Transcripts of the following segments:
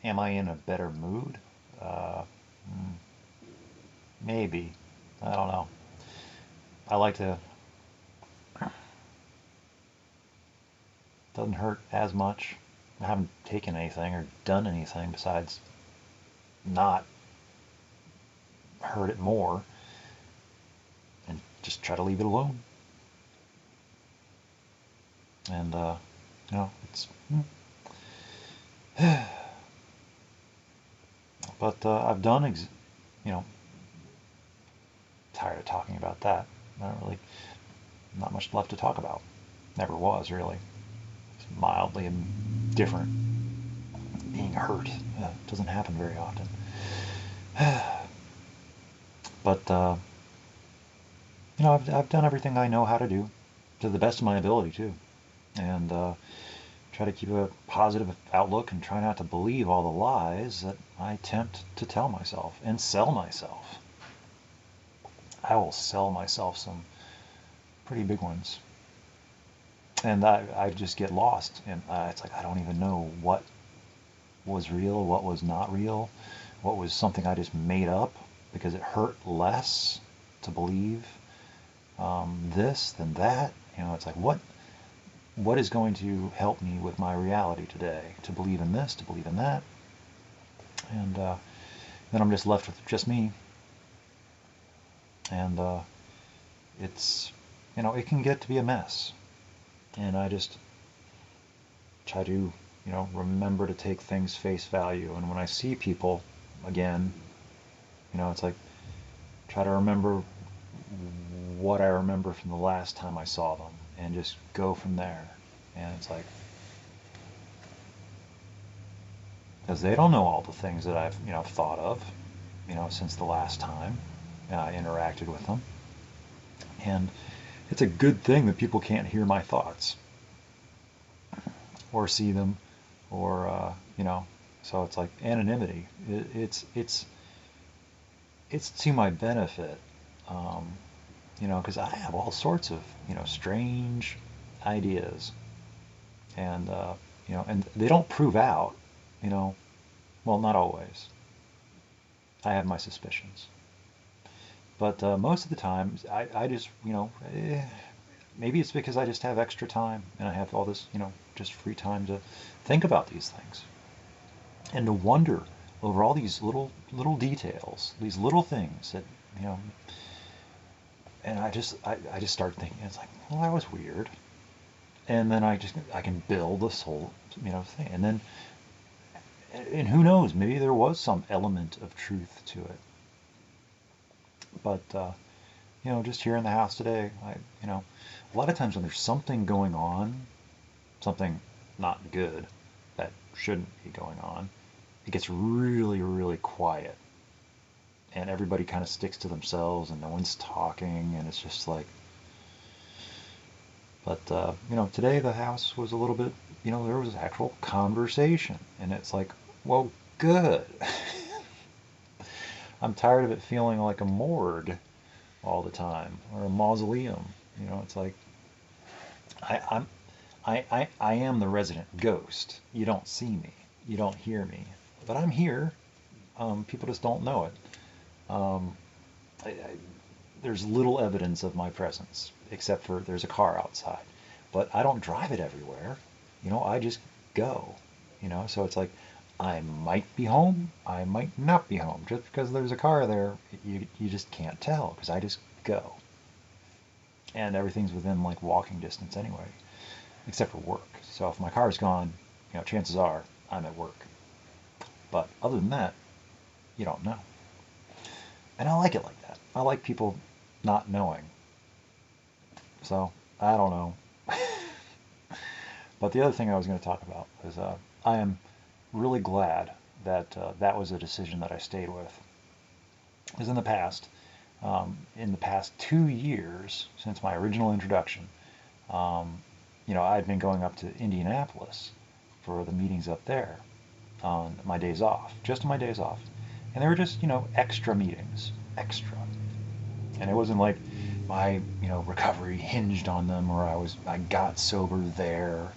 Am I in a better mood? Uh, Maybe. I don't know. I like to, doesn't hurt as much. I haven't taken anything or done anything besides not hurt it more and just try to leave it alone. And, it's, but I've done, you know, tired of talking about that. Not much left to talk about. Never was, really. It's mildly indifferent. Being hurt doesn't happen very often. But, I've done everything I know how to do to the best of my ability, too. And try to keep a positive outlook and try not to believe all the lies that I attempt to tell myself and sell myself. I will sell myself some pretty big ones. And I just get lost. And it's like I don't even know what was real, what was not real, what was something I just made up because it hurt less to believe this than that. It's like what is going to help me with my reality today? To believe in this, to believe in that, and then I'm just left with just me. And it's it can get to be a mess. And I just try to remember to take things face value. And when I see people again, it's like try to remember what I remember from the last time I saw them and just go from there. And it's like, because they don't know all the things that I've thought of since the last time I interacted with them. And it's a good thing that people can't hear my thoughts or see them, or so it's like anonymity. It's to my benefit, because I have all sorts of strange ideas, and and they don't prove out, well, not always. I have my suspicions, but most of the time I just maybe it's because I just have extra time and I have all this just free time to think about these things and to wonder over all these little details, these little things that you know and I just start thinking, it's like, well, that was weird. And then I can build this whole thing, and then and who knows, maybe there was some element of truth to it. But just here in the house today, a lot of times when there's something going on, something not good that shouldn't be going on, it gets really, really quiet, and everybody kind of sticks to themselves, and no one's talking, and it's just like. But today the house was a little bit, there was actual conversation, and it's like, well, good. I'm tired of it feeling like a morgue all the time, or a mausoleum. It's like I'm I am the resident ghost. You don't see me, you don't hear me, but I'm here. People just don't know it. Um, there's little evidence of my presence, except for there's a car outside. But I don't drive it everywhere. I just go. So it's like I might be home, I might not be home. Just because there's a car there, you just can't tell because I just go. And everything's within like walking distance anyway, except for work. So if my car's gone, chances are I'm at work. But other than that, you don't know. And I like it like that. I like people not knowing. So, I don't know. But the other thing I was going to talk about is I am really glad that that was a decision that I stayed with. Because in the past 2 years since my original introduction, I'd been going up to Indianapolis for the meetings up there on my days off, just on my days off. And they were just, extra meetings, extra. And it wasn't like my, recovery hinged on them, or I got sober there.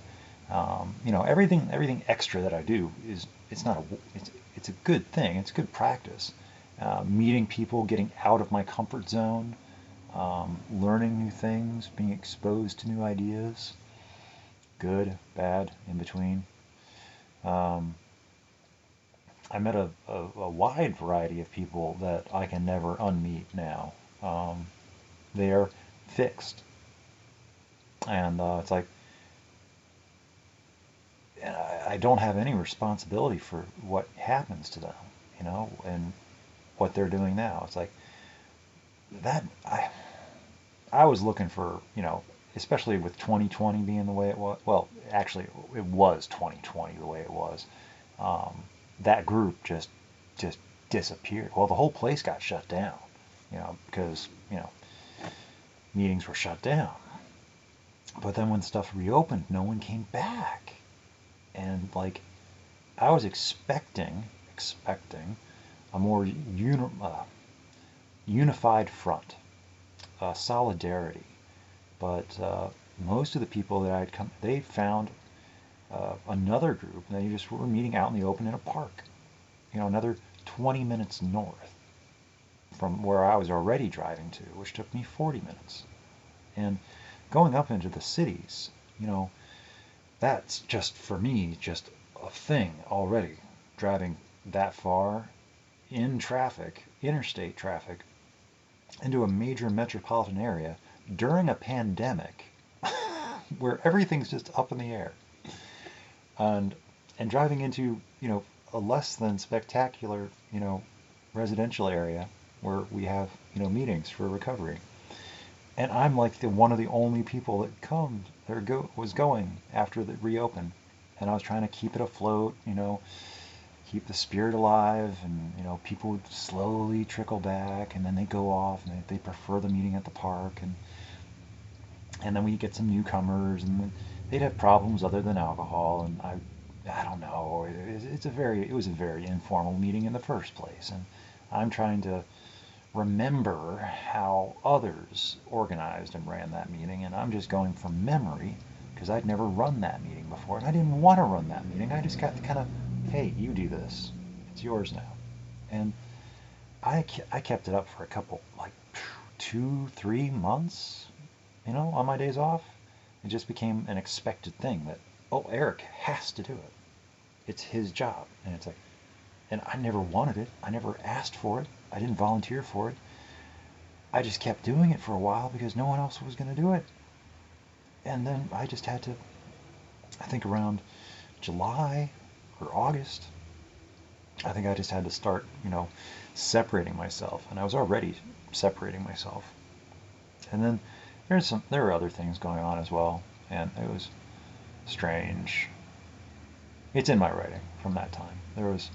Everything extra that I do is it's not a, it's a good thing. It's good practice. Meeting people, getting out of my comfort zone, learning new things, being exposed to new ideas, good, bad, in between. Um, I met a wide variety of people that I can never unmeet now. Um, they are fixed. And it's like, I don't have any responsibility for what happens to them, and what they're doing now. It's like that. I was looking for, especially with 2020 being the way it was. Well, actually, it was 2020 the way it was. Um, that group just disappeared. Well, the whole place got shut down, because meetings were shut down. But then when stuff reopened, no one came back, and like I was expecting a more unified front, solidarity. But most of the people that I'd come, they found another group, and they just were meeting out in the open in a park, another 20 minutes north from where I was already driving to, which took me 40 minutes. And going up into the cities, that's just, for me, just a thing already. Driving that far in traffic, interstate traffic, into a major metropolitan area during a pandemic where everything's just up in the air. And driving into, a less than spectacular, residential area where we have, meetings for recovery. And I'm like one of the only people that was going after the reopen. And I was trying to keep it afloat, keep the spirit alive, and people would slowly trickle back, and then they go off, and they prefer the meeting at the park, and then we get some newcomers, and they'd have problems other than alcohol, and I don't know, it was a very informal meeting in the first place, and I'm trying to remember how others organized and ran that meeting, and I'm just going from memory because I'd never run that meeting before, and I didn't want to run that meeting. I just got to kind of, hey, you do this. It's yours now. And I kept it up for a couple, like 2, 3 months, on my days off. It just became an expected thing that, oh, Eric has to do it. It's his job. And it's like, and I never wanted it. I never asked for it. I didn't volunteer for it. I just kept doing it for a while because no one else was going to do it. And then I just had to, I think around July or August, I think I just had to start, separating myself. And I was already separating myself. And then there were other things going on as well. And it was strange. It's in my writing from that time. There was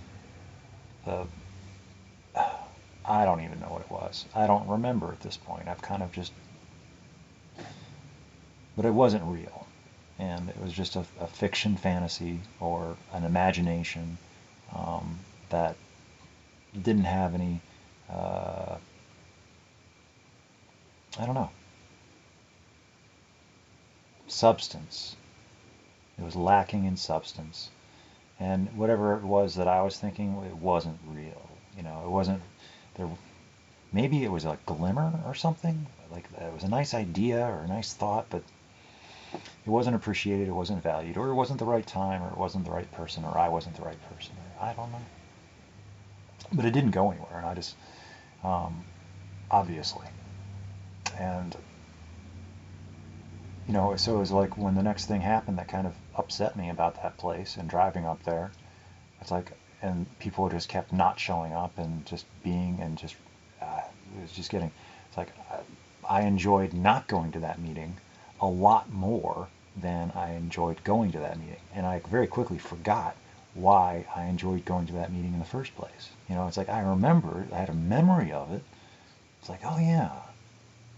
I don't even know what it was. I don't remember at this point. I've kind of just, but it wasn't real. And it was just a fiction fantasy or an imagination that didn't have any, I don't know, substance. It was lacking in substance. And whatever it was that I was thinking, it wasn't real. It wasn't there. Maybe it was a glimmer or something. Like it was a nice idea or a nice thought, but it wasn't appreciated, it wasn't valued, or it wasn't the right time, or it wasn't the right person, or I wasn't the right person, or I don't know. But it didn't go anywhere, and I just, obviously. And, so it was like when the next thing happened that kind of upset me about that place and driving up there, it's like, and people just kept not showing up and just being, and just, it was just getting, it's like, I enjoyed not going to that meeting a lot more than I enjoyed going to that meeting. And I very quickly forgot why I enjoyed going to that meeting in the first place. It's like I remember, I had a memory of it. It's like, oh yeah,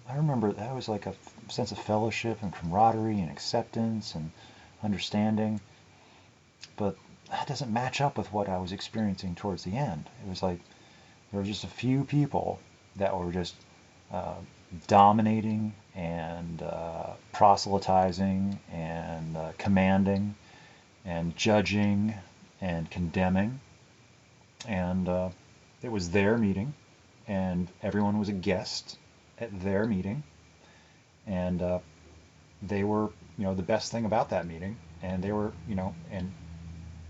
I remember that was like a sense of fellowship and camaraderie and acceptance and understanding. But that doesn't match up with what I was experiencing towards the end. It was like there were just a few people that were just dominating and proselytizing and commanding and judging and condemning, and it was their meeting, and everyone was a guest at their meeting, and they were, the best thing about that meeting, and they were, and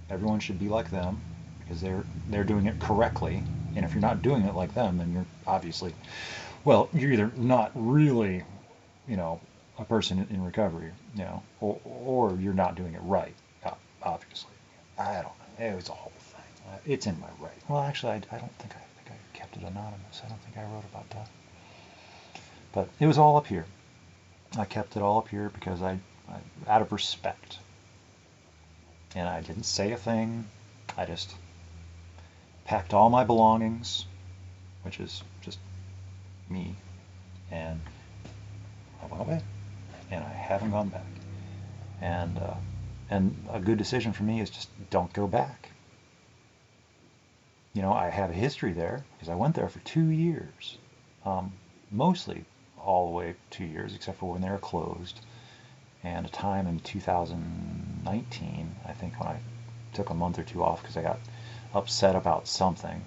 everyone should be like them because they're doing it correctly, and if you're not doing it like them, then you're obviously, well, you're either not really, you know, a person in recovery, or you're not doing it right, obviously. I don't know. It was a whole thing. It's in my right. Well, actually, I don't think I kept it anonymous. I don't think I wrote about that. But it was all up here. I kept it all up here because out of respect. And I didn't say a thing. I just packed all my belongings, which is just me, and I went away. And I haven't gone back. And a good decision for me is just don't go back. I have a history there because I went there for 2 years, mostly all the way 2 years, except for when they were closed, and a time in 2019, I think, when I took a month or two off because I got upset about something.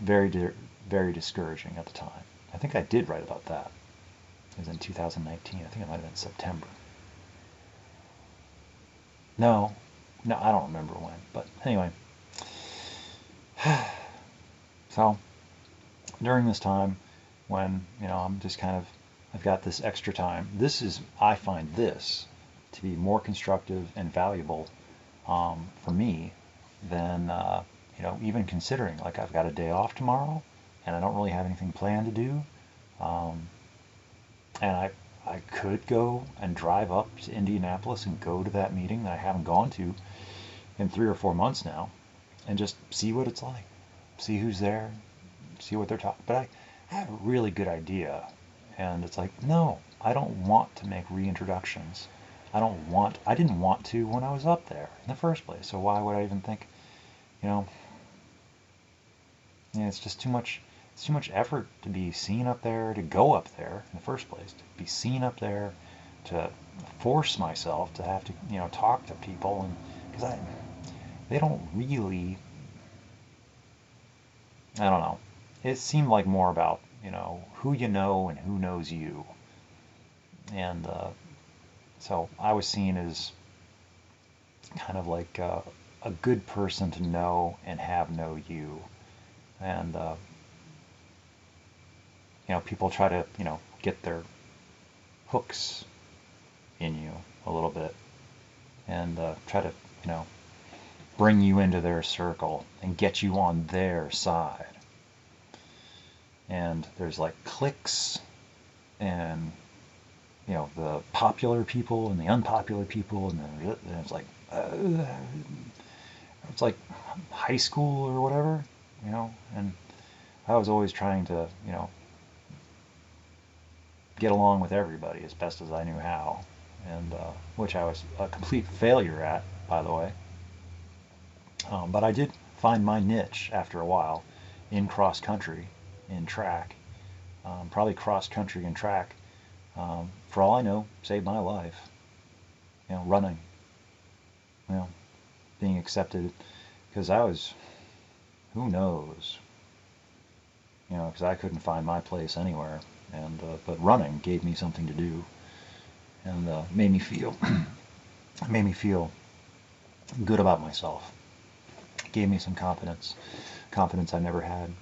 Very, very discouraging at the time. I think I did write about that. It was in 2019. I think it might have been September. No, I don't remember when. But anyway, so during this time, when I'm just kind of, I've got this extra time. I find this to be more constructive and valuable for me than even considering, like, I've got a day off tomorrow, and I don't really have anything planned to do. And I could go and drive up to Indianapolis and go to that meeting that I haven't gone to in 3 or 4 months now, and just see what it's like, see who's there, see what they're talking. But I have a really good idea, and it's like, no, I don't want to make reintroductions. I didn't want to when I was up there in the first place. So why would I even think, it's just too much. It's too much effort to be seen up there, to go up there in the first place, to be seen up there, to force myself to have to, talk to people, and because they don't really, I don't know. It seemed like more about, who you know and who knows you, and so I was seen as kind of like a good person to know and have know you, and people try to, get their hooks in you a little bit, and try to, bring you into their circle and get you on their side. And there's like cliques, and the popular people and the unpopular people, and it's like high school or whatever, and I was always trying to, get along with everybody as best as I knew how, and which I was a complete failure at, by the way. But I did find my niche after a while in cross country, in track. Probably cross country and track, for all I know, saved my life. Running, being accepted, because who knows, because I couldn't find my place anywhere. And but running gave me something to do, and made me feel made me feel good about myself. Gave me some confidence I never had,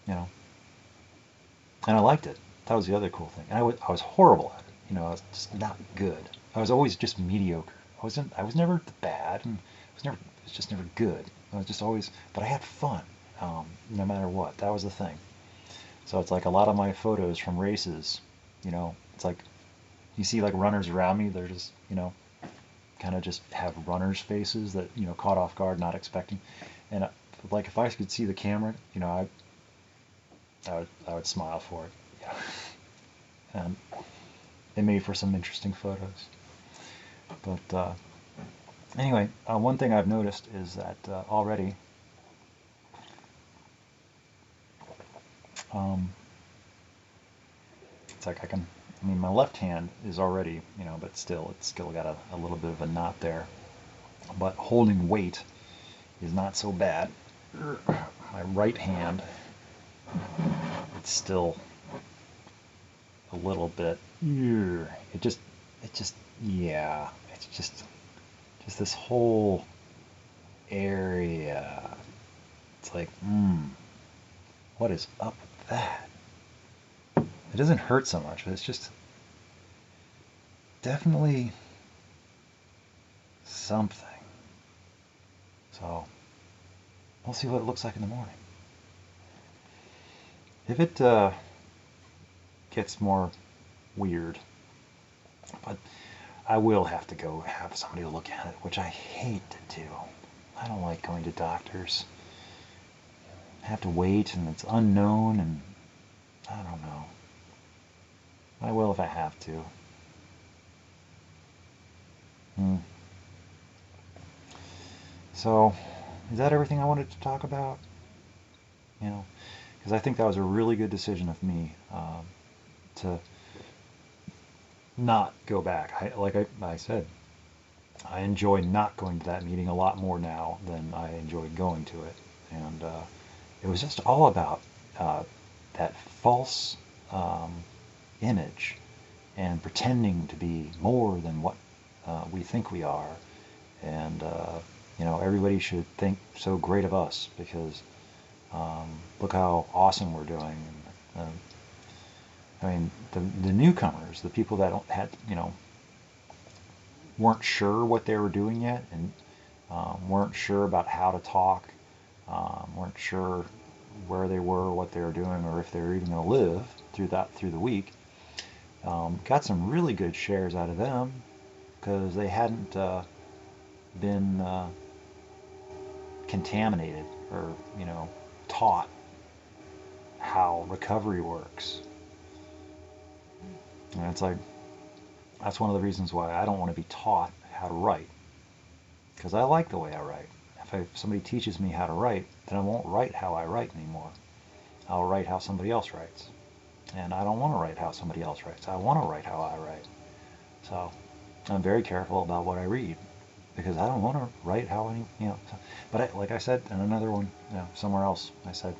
and I liked it. That was the other cool thing. And I was horrible at it. I was just not good. I was always just mediocre. I was never bad, and I was just never good. I was just always, but I had fun, no matter what. That was the thing. So it's like a lot of my photos from races, it's like you see like runners around me, they're just, kind of just have runners' faces that, caught off guard, not expecting. And like if I could see the camera, I would smile for it. And it made for some interesting photos. But anyway, one thing I've noticed is that already, it's like my left hand is already, but still, it's still got a little bit of a knot there. but holding weight is not so bad. My right hand, it's still a little bit, yeah, it's just this whole area. It's like, what is up with that? It doesn't hurt so much, but it's just definitely something. So we'll see what it looks like in the morning. If it gets more weird, but I will have to go have somebody look at it, which I hate to do. I don't like going to doctors. I have to wait, and it's unknown, and I don't know. I will if I have to. So, is that everything I wanted to talk about? You know, because I think that was a really good decision of me to not go back. I said, I enjoy not going to that meeting a lot more now than I enjoyed going to it. And it was just all about that false image and pretending to be more than what we think we are. And, everybody should think so great of us because look how awesome we're doing. And, I mean, the newcomers, the people that weren't sure what they were doing yet and weren't sure about how to talk, weren't sure where they were, what they were doing, or if they were even going to live through the week. Got some really good shares out of them because they hadn't been contaminated or taught how recovery works. And it's like that's one of the reasons why I don't want to be taught how to write, because I like the way I write. If somebody teaches me how to write, then I won't write how I write anymore. I'll write how somebody else writes. And I don't want to write how somebody else writes. I want to write how I write. So I'm very careful about what I read because I don't want to write how But like I said in another one, somewhere else, I said,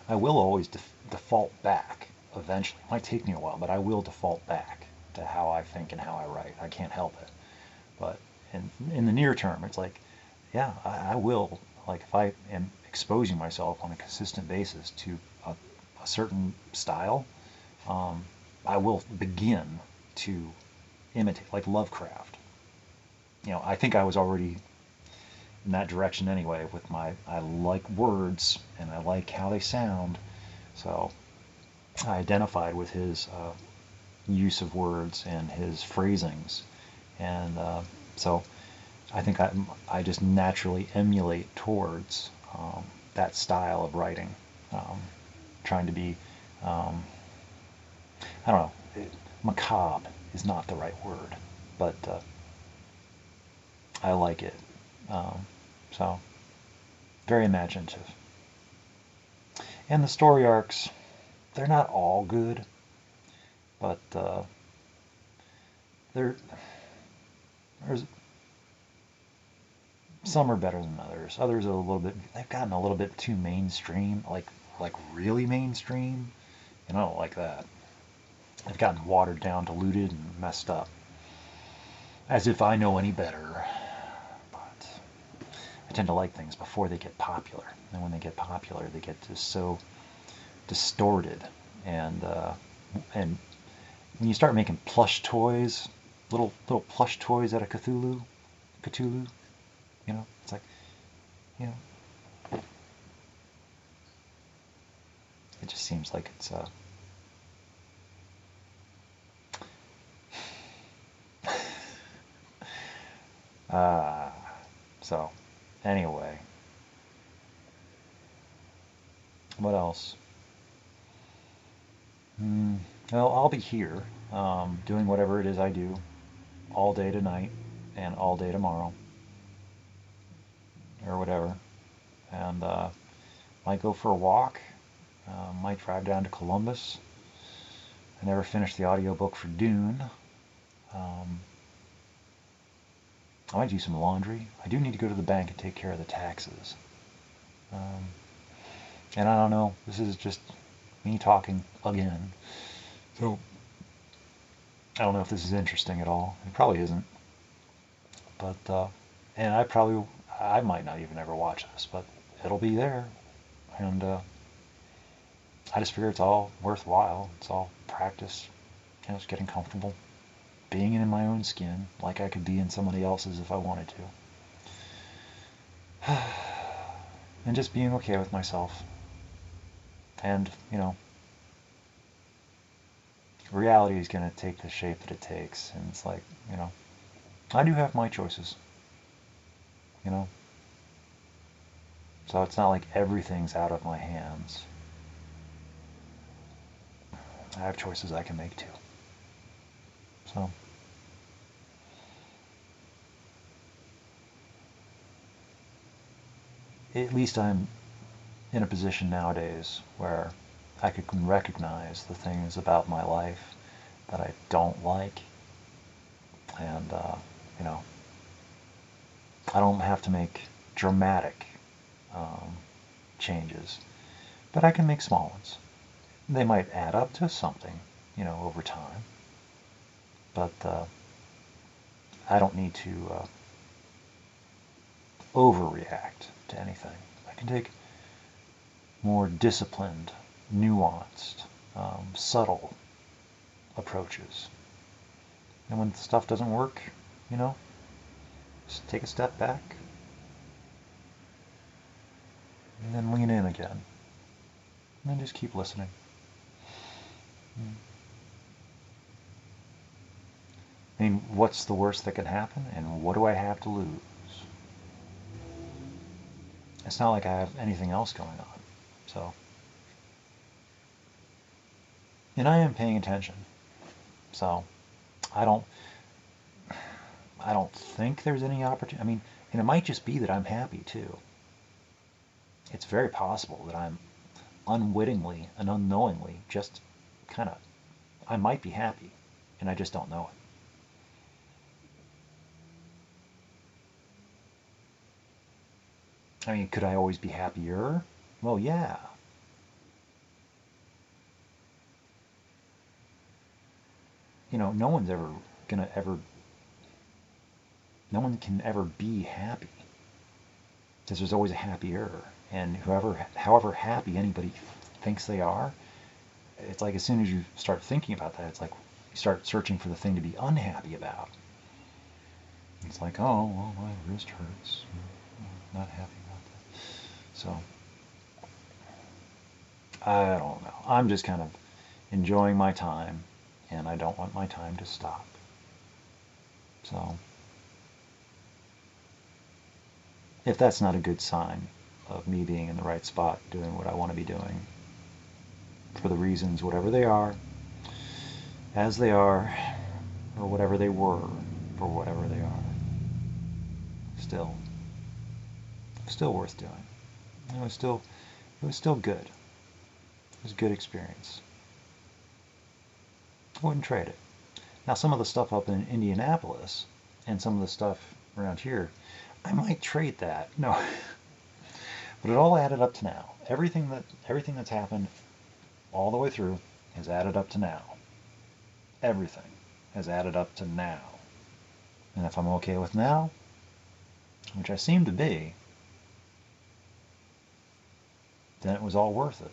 I will always default back eventually. It might take me a while, but I will default back to how I think and how I write. I can't help it. But in the near term, it's like, yeah, I will. Like if I am exposing myself on a consistent basis to a certain style, I will begin to imitate, like Lovecraft. I think I was already in that direction anyway with I like words and I like how they sound. So I identified with his use of words and his phrasings. And so I think I just naturally emulate towards that style of writing, trying to be, I don't know, macabre is not the right word, but I like it. So, very imaginative. And the story arcs, they're not all good, but there's some are better than others. Others are they've gotten a little bit too mainstream, like really mainstream, and I don't like that. They've gotten watered down, diluted, and messed up. As if I know any better. But I tend to like things before they get popular. And when they get popular, they get just so distorted. And when you start making plush toys, little plush toys out of Cthulhu, it's like, it just seems like it's so anyway, what else? Well, I'll be here doing whatever it is I do all day tonight and all day tomorrow or whatever, and might go for a walk, might drive down to Columbus. I never finished the audiobook for Dune. I might do some laundry. I do need to go to the bank and take care of the taxes. Um, and I don't know, this is just me talking again. So I don't know if this is interesting at all. It probably isn't. But, and I might not even ever watch this, but it'll be there. And I just figure it's all worthwhile. It's all practice. Just getting comfortable. Being in my own skin, like I could be in somebody else's if I wanted to. And just being okay with myself. And, reality is going to take the shape that it takes. And it's like, I do have my choices. You know? So it's not like everything's out of my hands. I have choices I can make too. So, at least I'm in a position nowadays where I can recognize the things about my life that I don't like, and you know, I don't have to make dramatic um, changes, but I can make small ones. They might add up to something, over time, but I don't need to overreact to anything. I can take more disciplined, nuanced, subtle approaches. And when stuff doesn't work, you know, just take a step back and then lean in again. And then just keep listening. I mean, what's the worst that can happen, and what do I have to lose? It's not like I have anything else going on. So, and I am paying attention. So, I don't, I don't think there's any opportunity. I mean, and it might just be that I'm happy too. It's very possible that I'm unwittingly and unknowingly just kind of, I might be happy, and I just don't know it. I mean, could I always be happier? Well, yeah. No one's ever gonna ever, no one can ever be happy because there's always a happier. And however happy anybody thinks they are, it's like as soon as you start thinking about that, it's like you start searching for the thing to be unhappy about. It's like, oh, well, my wrist hurts. I'm not happy about that. So, I don't know. I'm just kind of enjoying my time, and I don't want my time to stop. So, if that's not a good sign of me being in the right spot, doing what I want to be doing, for the reasons, whatever they are, as they are, or whatever they were, for whatever they are, still, still worth doing. It was still good. It was a good experience. I wouldn't trade it. Now, some of the stuff up in Indianapolis and some of the stuff around here, I might trade that. No, but it all added up to now. Everything that's happened all the way through has added up to now. Everything has added up to now. And if I'm okay with now, which I seem to be, then it was all worth it.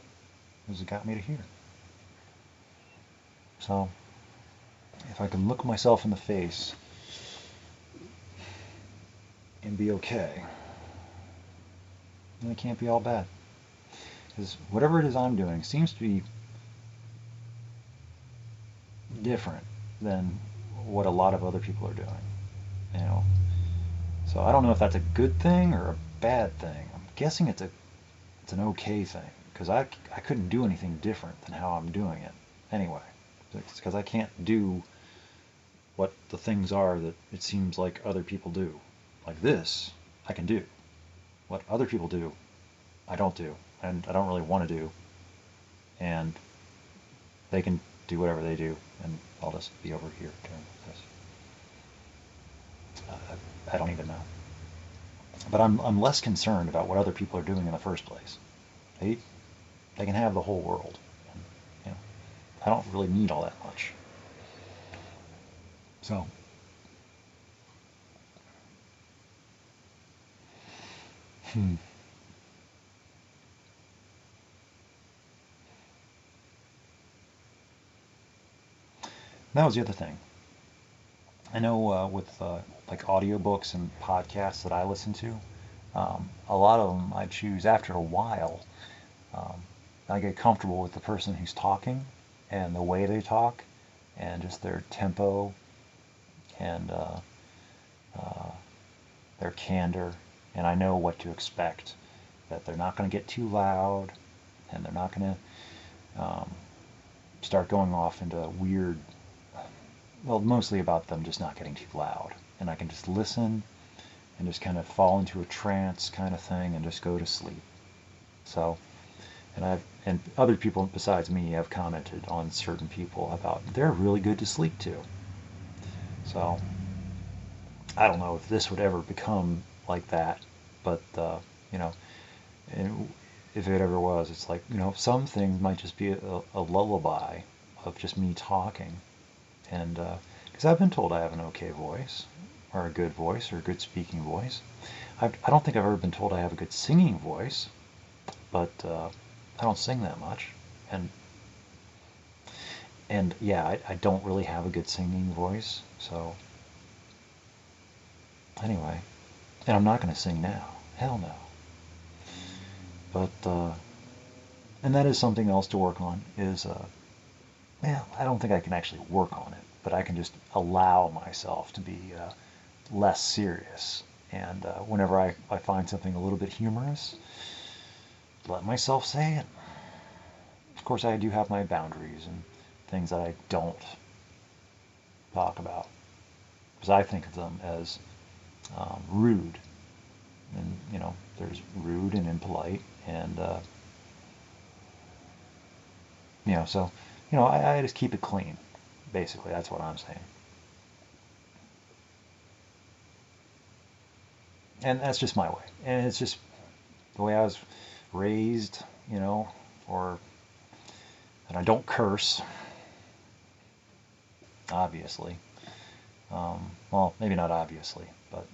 Because it got me to here. So, if I can look myself in the face and be okay, then it can't be all bad. Because whatever it is I'm doing seems to be different than what a lot of other people are doing. You know, so I don't know if that's a good thing or a bad thing. I'm guessing it's an okay thing because I couldn't do anything different than how I'm doing it anyway. It's because I can't do what the things are that it seems like other people do. Like this, I can do. What other people do, I don't do, and I don't really want to do. And they can do whatever they do, and I'll just be over here doing this. I don't even know. But I'm less concerned about what other people are doing in the first place. They they can have the whole world. And, you know, I don't really need all that much. So, hmm. That was the other thing. I know with like audiobooks and podcasts that I listen to, a lot of them I choose after a while. Um, I get comfortable with the person who's talking and the way they talk and just their tempo and uh, their candor, and I know what to expect. That they're not going to get too loud, and they're not going to start going off into weird. Well, mostly about them just not getting too loud, and I can just listen and just kind of fall into a trance kind of thing and just go to sleep. So, and other people besides me have commented on certain people about they're really good to sleep to. So I don't know if this would ever become like that, but you know, and if it ever was, it's like, some things might just be a lullaby of just me talking, and because I've been told I have an okay voice, or a good voice, or a good speaking voice. I don't think I've ever been told I have a good singing voice, but I don't sing that much, and yeah, I don't really have a good singing voice, so anyway, and I'm not going to sing now. Hell no. But and that is something else to work on. Is well, I don't think I can actually work on it, but I can just allow myself to be less serious. And whenever I find something a little bit humorous, let myself say it. Of course, I do have my boundaries and things that I don't talk about because I think of them as rude. And there's rude and impolite, and so I just keep it clean. Basically, that's what I'm saying. And that's just my way. And it's just the way I was raised, or and I don't curse, obviously. Well, maybe not obviously, but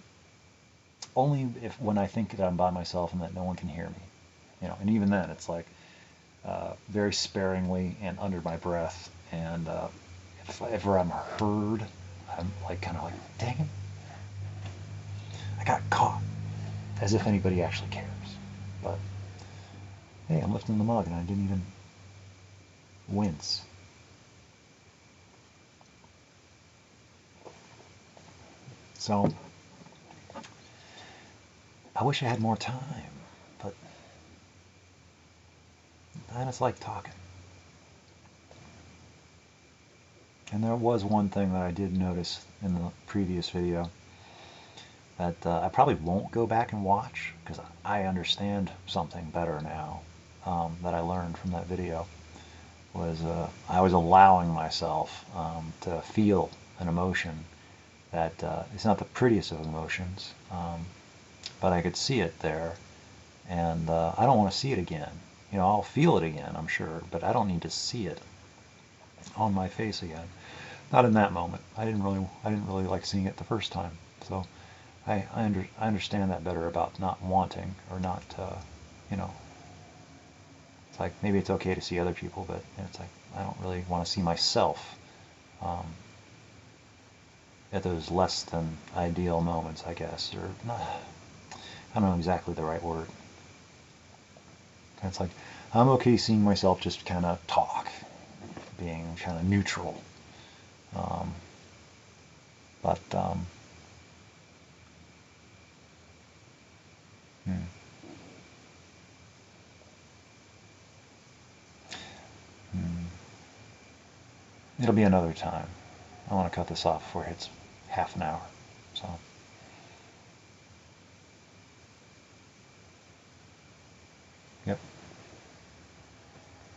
only if when I think that I'm by myself and that no one can hear me. And even then, it's like very sparingly and under my breath. And if ever I'm heard, I'm like kind of like, dang it, I got caught, as if anybody actually cares. But hey, I'm lifting the mug and I didn't even wince. So I wish I had more time, but I just like talking. And there was one thing that I did notice in the previous video that I probably won't go back and watch because I understand something better now that I learned from that video. Was I was allowing myself to feel an emotion that it's not the prettiest of emotions, but I could see it there, and I don't want to see it again. I'll feel it again, I'm sure, but I don't need to see it on my face again. Not in that moment. I didn't really like seeing it the first time. So I understand that better about not wanting or not, you know, it's like maybe it's okay to see other people, but it's like I don't really want to see myself um, at those less than ideal moments, I guess, or not, I don't know exactly the right word. It's like I'm okay seeing myself just kind of talk, being kind of neutral. Um, but hmm, hmm, it'll be another time. I want to cut this off before it hits half an hour. So.